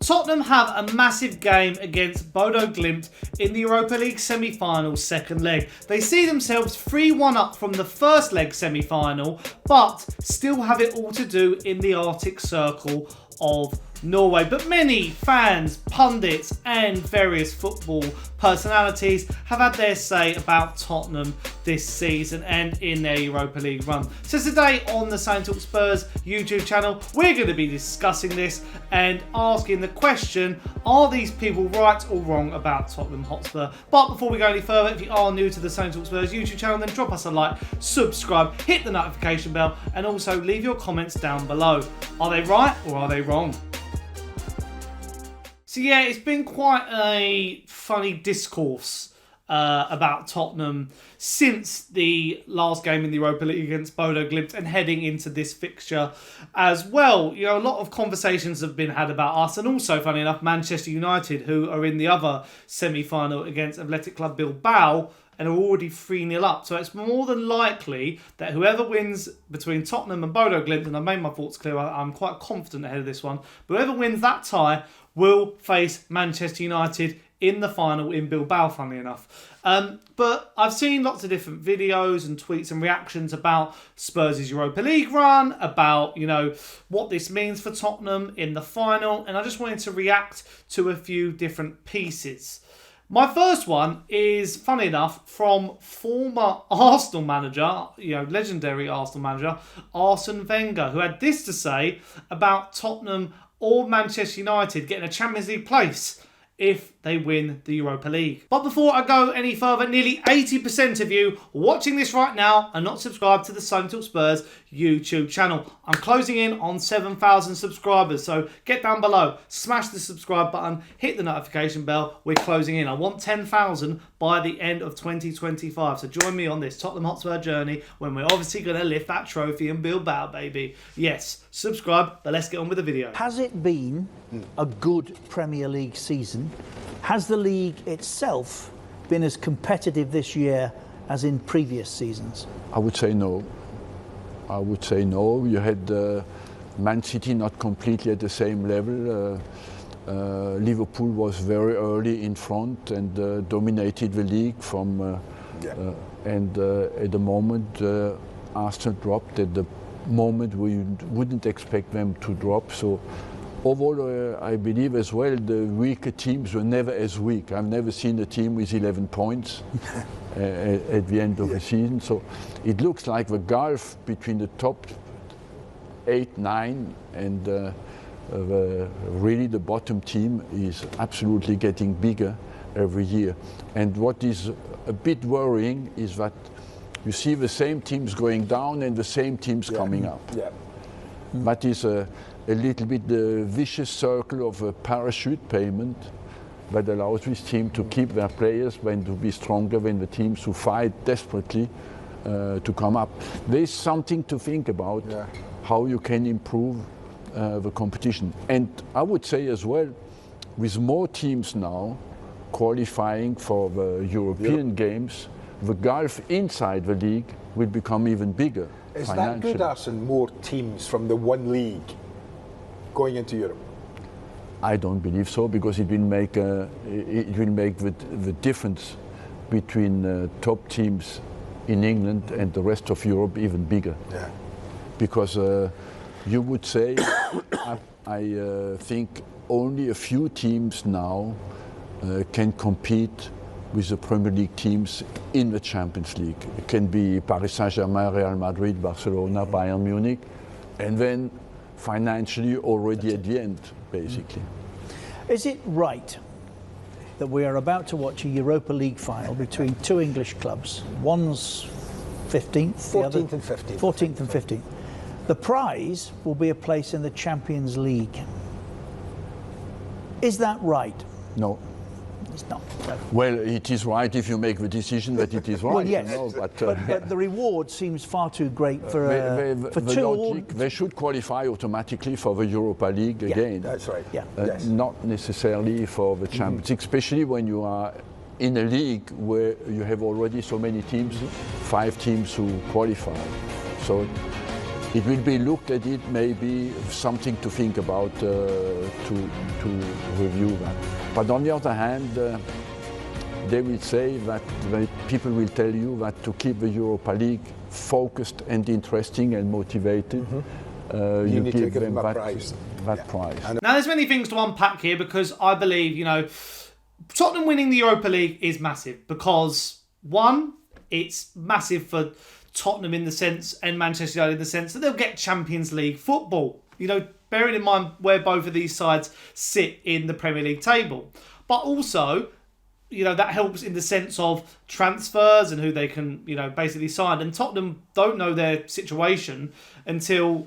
Tottenham have a massive game against Bodo Glimt in the Europa League semi-final second leg. They see themselves 3-1 up from the first leg semi-final, but still have it all to do in the Arctic Circle of Norway. But many fans, pundits and various football personalities have had their say about Tottenham this season and in their Europa League run. So today on the talkSPORT YouTube channel, we're going to be discussing this and asking the question, are these people right or wrong about Tottenham Hotspur? But before we go any further, if you are new to the talkSPORT YouTube channel, then drop us a like, subscribe, hit the notification bell and also leave your comments down below. Are they right or are they wrong? So yeah, it's been quite a funny discourse about Tottenham since the last game in the Europa League against Bodo Glimt and heading into this fixture as well. You know, a lot of conversations have been had about us and also, funny enough, Manchester United, who are in the other semi-final against Athletic Bilbao and are already 3-0 up. So it's more than likely that whoever wins between Tottenham and Bodo Glimt, and I've made my thoughts clear, I'm quite confident ahead of this one, but whoever wins that tie will face Manchester United in the final in Bilbao, funnily enough. But I've seen lots of different videos and tweets and reactions about Spurs' Europa League run, about, you know, what this means for Tottenham in the final, and I just wanted to react to a few different pieces. My first one is, funny enough, from former Arsenal manager, you know, legendary Arsenal manager, Arsene Wenger, who had this to say about Tottenham or Manchester United getting a Champions League place if they win the Europa League. But before I go any further, nearly 80% of you watching this right now are not subscribed to the talkSPORT YouTube channel. I'm closing in on 7,000 subscribers, so get down below, smash the subscribe button, hit the notification bell. We're closing in. I want 10,000 by the end of 2025. So join me on this Tottenham Hotspur journey when we're obviously going to lift that trophy in Bilbao, baby. Yes, subscribe, but let's get on with the video. Has it been a good Premier League season? Has the league itself been as competitive this year as in previous seasons? I would say no. I would say no. You had Man City not completely at the same level. Liverpool was very early in front and dominated the league from. And at the moment, Arsenal dropped at the moment where you wouldn't expect them to drop. So. Overall, I believe as well, the weaker teams were never as weak. I've never seen a team with 11 points at the end of the season. So it looks like the gulf between the top 8, 9 and really the bottom team is absolutely getting bigger every year. And what is a bit worrying is that you see the same teams going down and the same teams coming up. That is a little bit the vicious circle of a parachute payment that allows this team to keep their players and to be stronger than the teams who fight desperately to come up. There's something to think about, how you can improve the competition. And I would say as well, with more teams now qualifying for the European Games, the gulf inside the league will become even bigger. Is that good, Arsene, more teams from the one league going into Europe? I don't believe so, because it will make the difference between top teams in England and the rest of Europe even bigger. Because you would say, I think only a few teams now can compete with the Premier League teams in the Champions League. It can be Paris Saint-Germain, Real Madrid, Barcelona, Bayern Munich, and then financially already at the end, basically. Is it right that we are about to watch a Europa League final between two English clubs? One's 15th, 14th and 15th. 14th and 15th. The prize will be a place in the Champions League. Is that right? No. It's not. Well, it is right if you make the decision that it is right. Well, yes, you know, but the reward seems far too great for two. Logic, they should qualify automatically for the Europa League again. That's right. Not necessarily for the Champions League, especially when you are in a league where you have already so many teams, 5 teams who qualify. So it will be looked at it maybe something to think about to review that. But on the other hand, they will say that people will tell you that to keep the Europa League focused and interesting and motivated, you need to give give them them a that prize. prize. Now, there's many things to unpack here because I believe, Tottenham winning the Europa League is massive because, one, it's massive for Tottenham in the sense, and Manchester United in the sense that they'll get Champions League football. Bearing in mind where both of these sides sit in the Premier League table. But also, that helps in the sense of transfers and who they can, basically sign. And Tottenham don't know their situation until,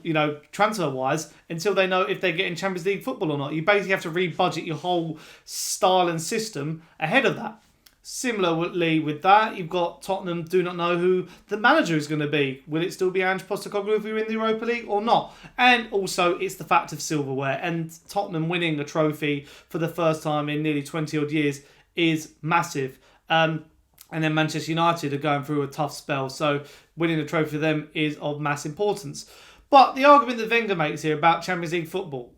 transfer-wise, until they know if they're getting Champions League football or not. You basically have to rebudget your whole style and system ahead of that. Similarly with that, you've got Tottenham do not know who the manager is going to be. Will it still be Ange Postecoglou if we win the Europa League or not? And also, it's the fact of silverware. And Tottenham winning a trophy for the first time in nearly 20-odd years is massive. And then Manchester United are going through a tough spell. So winning a trophy for them is of mass importance. But the argument that Wenger makes here about Champions League football,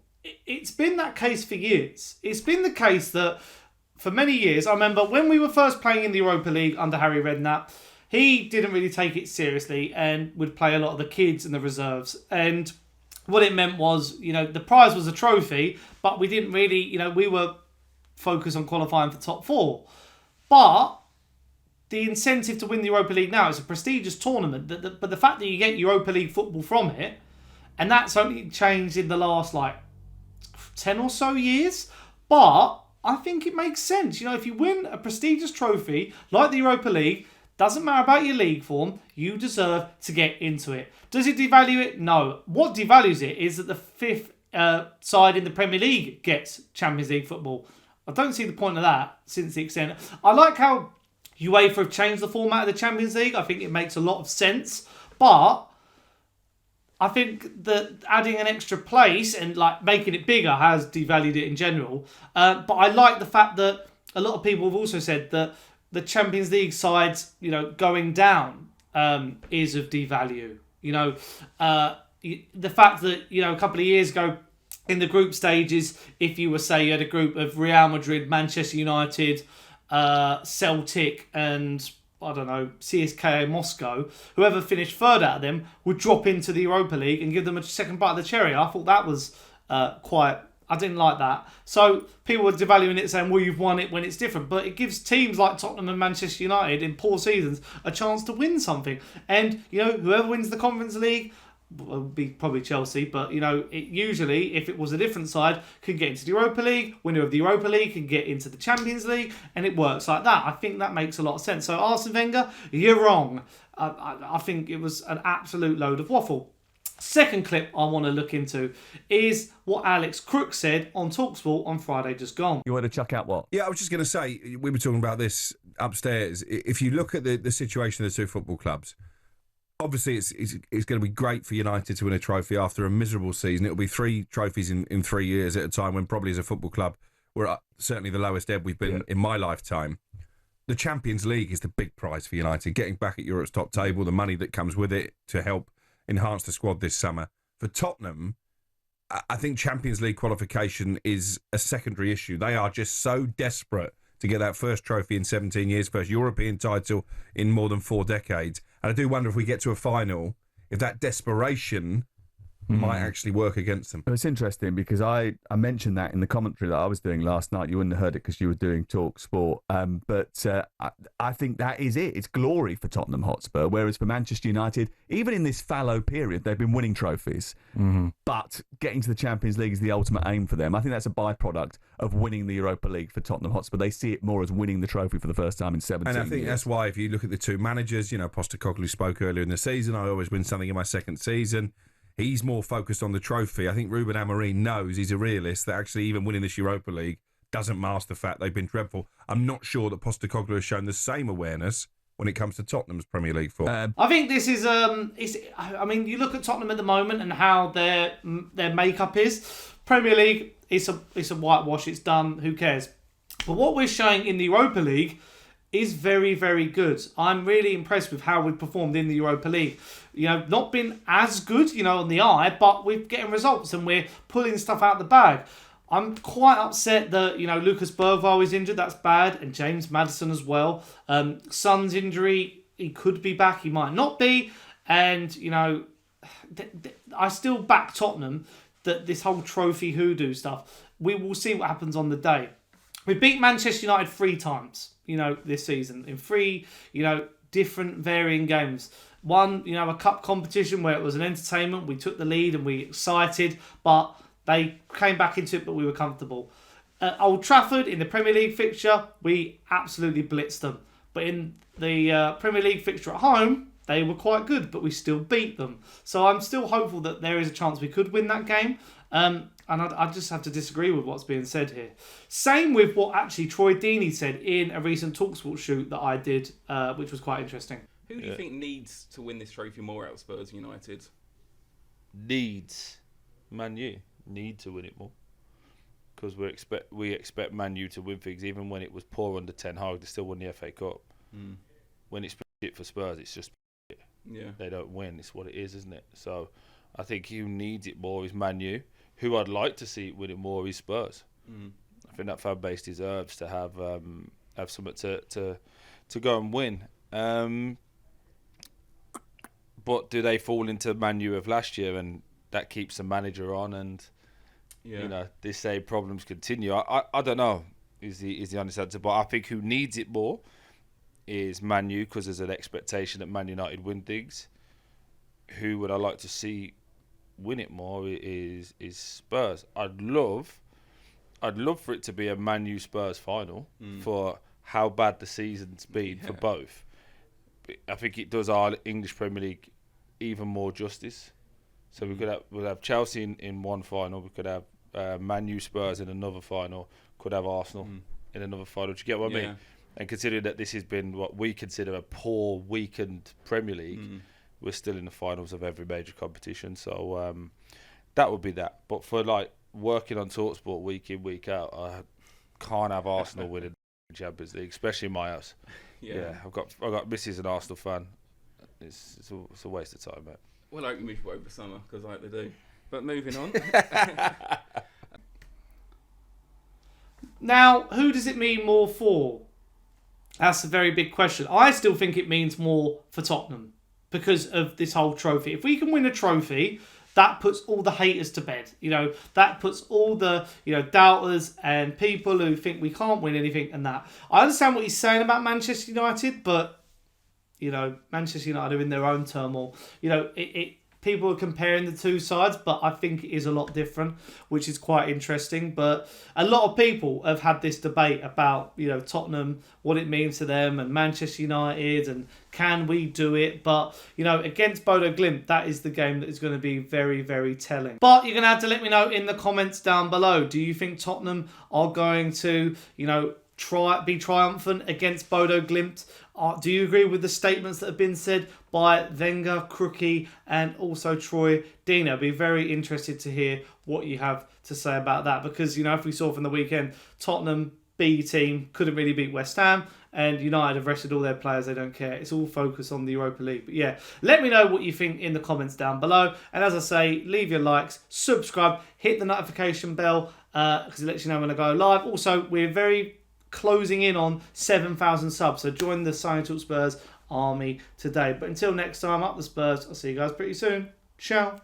it's been that case for years. It's been the case that for many years, I remember when we were first playing in the Europa League under Harry Redknapp, he didn't really take it seriously and would play a lot of the kids and the reserves. And what it meant was, the prize was a trophy, but we didn't really, we were focused on qualifying for top four. But the incentive to win the Europa League now is a prestigious tournament, but the fact that you get Europa League football from it, and that's only changed in the last 10 or so years, but I think it makes sense. If you win a prestigious trophy like the Europa League, doesn't matter about your league form, you deserve to get into it. Does it devalue it? No. What devalues it is that the fifth side in the Premier League gets Champions League football. I don't see the point of that since the extent. I like how UEFA have changed the format of the Champions League. I think it makes a lot of sense. But I think that adding an extra place and making it bigger has devalued it in general. But I like the fact that a lot of people have also said that the Champions League sides, going down is of devalue. The fact that, a couple of years ago in the group stages, if you were, say, you had a group of Real Madrid, Manchester United, Celtic and CSKA Moscow, whoever finished third out of them would drop into the Europa League and give them a second bite of the cherry. I thought that was I didn't like that. So people were devaluing it, saying, well, you've won it when it's different. But it gives teams like Tottenham and Manchester United in poor seasons a chance to win something. And, whoever wins the Conference League, will be probably Chelsea, but it usually, if it was a different side, could get into the Europa League. Winner of the Europa League can get into the Champions League, and it works like that. I think that makes a lot of sense. So Arsene Wenger, you're wrong. I think it was an absolute load of waffle. Second clip I want to look into is what Alex Crook said on talkSPORT on Friday just gone. You want to chuck out what? Yeah, I was just going to say, we were talking about this upstairs. If you look at the situation of the two football clubs, obviously, it's going to be great for United to win a trophy after a miserable season. It'll be 3 trophies in 3 years at a time when probably as a football club, we're at certainly the lowest ebb we've been in my lifetime. The Champions League is the big prize for United, getting back at Europe's top table, the money that comes with it to help enhance the squad this summer. For Tottenham, I think Champions League qualification is a secondary issue. They are just so desperate to get that first trophy in 17 years, first European title in more than 4 decades. And I do wonder if we get to a final, if that desperation might actually work against them. It's interesting because I mentioned that in the commentary that I was doing last night. You wouldn't have heard it because you were doing talkSPORT. But I think that is it. It's glory for Tottenham Hotspur. Whereas for Manchester United, even in this fallow period, they've been winning trophies. Mm-hmm. But getting to the Champions League is the ultimate aim for them. I think that's a byproduct of winning the Europa League for Tottenham Hotspur. They see it more as winning the trophy for the first time in 17 years. And I think that's why if you look at the two managers, Postecoglou spoke earlier in the season, I always win something in my second season. He's more focused on the trophy. I think Ruben Amorim knows, he's a realist, that actually even winning this Europa League doesn't mask the fact they've been dreadful. I'm not sure that Postecoglou has shown the same awareness when it comes to Tottenham's Premier League form. I think this is, you look at Tottenham at the moment and how their makeup is. Premier League, it's a whitewash, it's done, who cares? But what we're showing in the Europa League is very, very good. I'm really impressed with how we've performed in the Europa League. Not been as good, on the eye, but we're getting results and we're pulling stuff out the bag. I'm quite upset that, Lucas Bergvall is injured. That's bad. And James Maddison as well. Son's injury, he could be back. He might not be. And, I still back Tottenham, that this whole trophy hoodoo stuff. We will see what happens on the day. We beat Manchester United 3 times, this season. In 3, different varying games. One, a cup competition where it was an entertainment. We took the lead and we excited. But they came back into it, but we were comfortable. At Old Trafford, in the Premier League fixture, we absolutely blitzed them. But in the Premier League fixture at home, they were quite good, but we still beat them. So I'm still hopeful that there is a chance we could win that game. And I just have to disagree with what's being said here. Same with what actually Troy Deeney said in a recent talkSPORT shoot that I did, which was quite interesting. Who do you think needs to win this trophy more out of Spurs and United? Needs. Man U need to win it more. Because we expect Man U to win things. Even when it was poor under Ten Hag, they still won the FA Cup. When it's shit for Spurs, it's just shit. Yeah. They don't win. It's what it is, isn't it? So I think who needs it more is Man U. Who I'd like to see win it more is Spurs. I think that fan base deserves to have something to go and win. But do they fall into Man U of last year, and that keeps the manager on, and they say problems continue? I don't know. Is the honest answer? But I think who needs it more is Man U, because there's an expectation that Man United win things. Who would I like to see win it more is Spurs. I'd love for it to be a Man U Spurs final for how bad the season's been for both. I think it does our English Premier League even more justice. So we'll have Chelsea in one final. We could have Man U Spurs in another final. Could have Arsenal in another final. Do you get what I mean? And considering that this has been what we consider a poor, weakened Premier League, we're still in the finals of every major competition. So that would be that. But for working on talkSPORT week in, week out, I can't have Arsenal winning the Champions League, especially in my house. Yeah, I've got Mrs. an Arsenal fan. It's a waste of time, mate. Well, I hope you move over summer, because I hope they do. But moving on. Now, who does it mean more for? That's a very big question. I still think it means more for Tottenham because of this whole trophy. If we can win a trophy, that puts all the haters to bed. That puts all the doubters and people who think we can't win anything and that. I understand what he's saying about Manchester United, but Manchester United are in their own turmoil. People are comparing the two sides, but I think it is a lot different, which is quite interesting. But a lot of people have had this debate about, Tottenham, what it means to them, and Manchester United, and can we do it? But, against Bodo Glimt, that is the game that is going to be very, very telling. But you're going to have to let me know in the comments down below. Do you think Tottenham are going to, be triumphant against Bodo Glimt? Do you agree with the statements that have been said by Wenger, Crookie, and also Troy Deeney? I'd be very interested to hear what you have to say about that, because if we saw from the weekend, Tottenham B team couldn't really beat West Ham, and United have rested all their players. They don't care. It's all focused on the Europa League. But yeah, let me know what you think in the comments down below. And as I say, leave your likes, subscribe, hit the notification bell because it lets you know when I go live. Also, we're very closing in on 7,000 subs, so join the Sonny Talk Spurs army today. But until next time, up the Spurs. I'll see you guys pretty soon. Ciao.